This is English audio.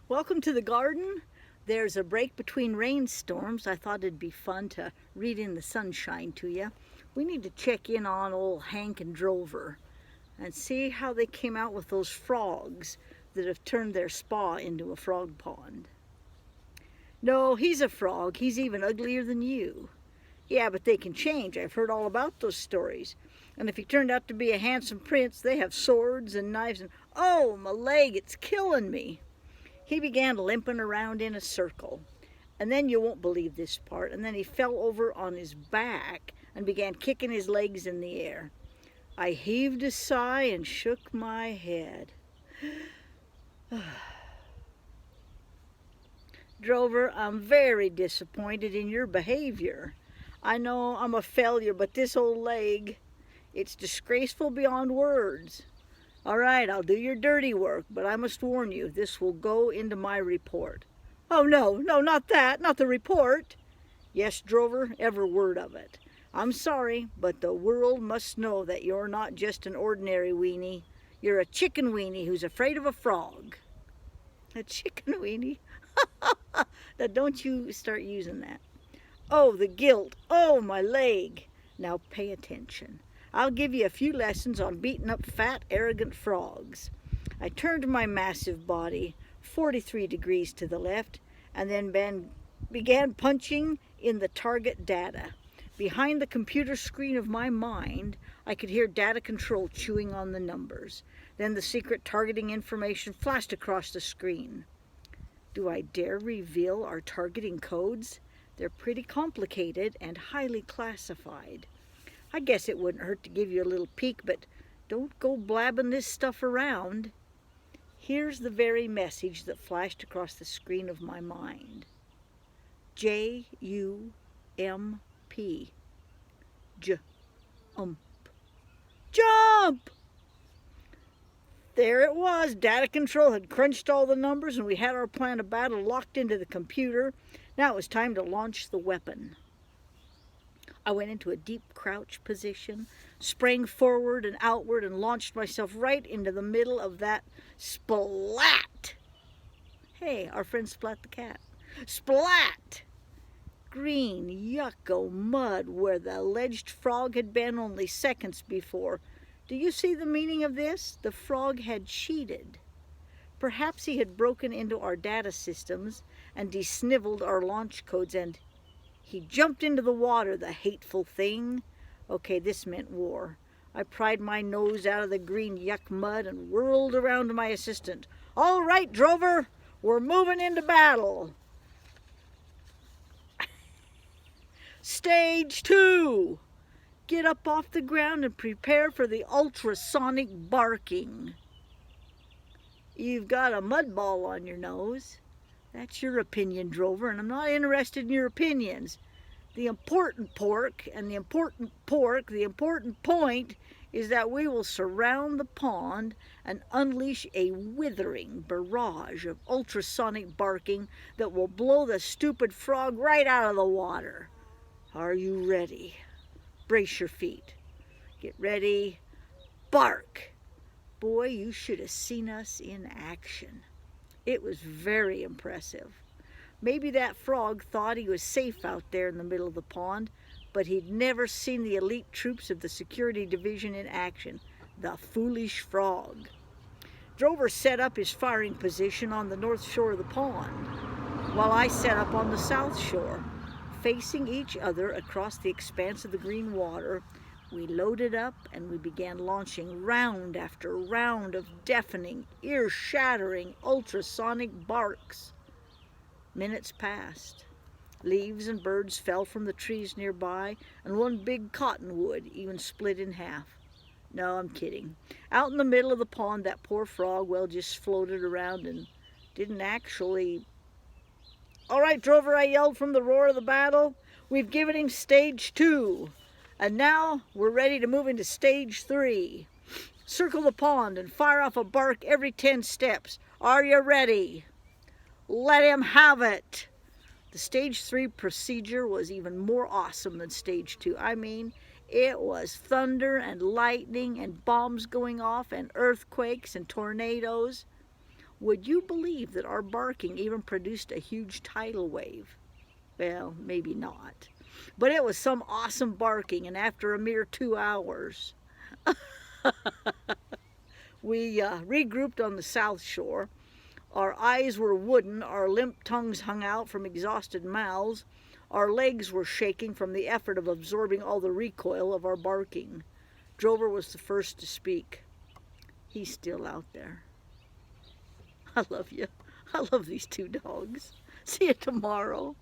Welcome to the garden. There's a break between rainstorms. I thought it'd be fun to read in the sunshine to you. We need to check in on old Hank and Drover and see how they came out with those frogs that have turned their spa into a frog pond. No, he's a frog. He's even uglier than you. Yeah, but they can change. I've heard all about those stories. And if he turned out to be a handsome prince, they have swords and knives and, oh, my leg, it's killing me. He began limping around in a circle. And then you won't believe this part. And then he fell over on his back and began kicking his legs in the air. I heaved a sigh and shook my head. Drover, I'm very disappointed in your behavior. I know I'm a failure, but this old leg, it's disgraceful beyond words. All right, I'll do your dirty work, but I must warn you, this will go into my report. Oh, no, not that, not the report. Yes, Drover, every word of it. I'm sorry, but the world must know that you're not just an ordinary weenie. You're a chicken weenie who's afraid of a frog. A chicken weenie? Now, don't you start using that. Oh, the guilt. Oh, my leg. Now, pay attention. I'll give you a few lessons on beating up fat, arrogant frogs. I turned my massive body 43 degrees to the left and then began punching in the target data. Behind the computer screen of my mind, I could hear data control chewing on the numbers. Then the secret targeting information flashed across the screen. Do I dare reveal our targeting codes? They're pretty complicated and highly classified. I guess it wouldn't hurt to give you a little peek, but don't go blabbing this stuff around. Here's the very message that flashed across the screen of my mind. J-U-M-P. Jump. Jump! There it was. Data control had crunched all the numbers and we had our plan of battle locked into the computer. Now it was time to launch the weapon. I went into a deep crouch position, sprang forward and outward, and launched myself right into the middle of that splat. Hey, our friend Splat the cat. Splat! Green, yucko mud where the alleged frog had been only seconds before. Do you see the meaning of this? The frog had cheated. Perhaps he had broken into our data systems and desniveled our launch codes, and he jumped into the water, the hateful thing. Okay, this meant war. I pried my nose out of the green yuck mud and whirled around to my assistant. All right, Drover, we're moving into battle. Stage 2. Get up off the ground and prepare for the ultrasonic barking. You've got a mud ball on your nose. That's your opinion, Drover, and I'm not interested in your opinions. The important point is that we will surround the pond and unleash a withering barrage of ultrasonic barking that will blow the stupid frog right out of the water. Are you ready? Brace your feet. Get ready. Bark. Boy, you should have seen us in action. It was very impressive. Maybe that frog thought he was safe out there in the middle of the pond, but he'd never seen the elite troops of the security division in action. The foolish frog. Drover set up his firing position on the north shore of the pond, while I set up on the south shore. Facing each other across the expanse of the green water, we loaded up and we began launching round after round of deafening, ear-shattering ultrasonic barks. Minutes passed. Leaves and birds fell from the trees nearby, and one big cottonwood even split in half. No, I'm kidding. Out in the middle of the pond, that poor frog, well, just floated around and didn't actually... All right, Drover, I yelled from the roar of the battle. We've given him stage 2. And now we're ready to move into stage 3. Circle the pond and fire off a bark every 10 steps. Are you ready? Let him have it. The stage 3 procedure was even more awesome than stage 2. I mean, it was thunder and lightning and bombs going off and earthquakes and tornadoes. Would you believe that our barking even produced a huge tidal wave? Well, maybe not. But it was some awesome barking, and after a mere 2 hours, we regrouped on the south shore. Our eyes were wooden, our limp tongues hung out from exhausted mouths, our legs were shaking from the effort of absorbing all the recoil of our barking. Drover was the first to speak. He's still out there. I love you. I love these two dogs. See you tomorrow.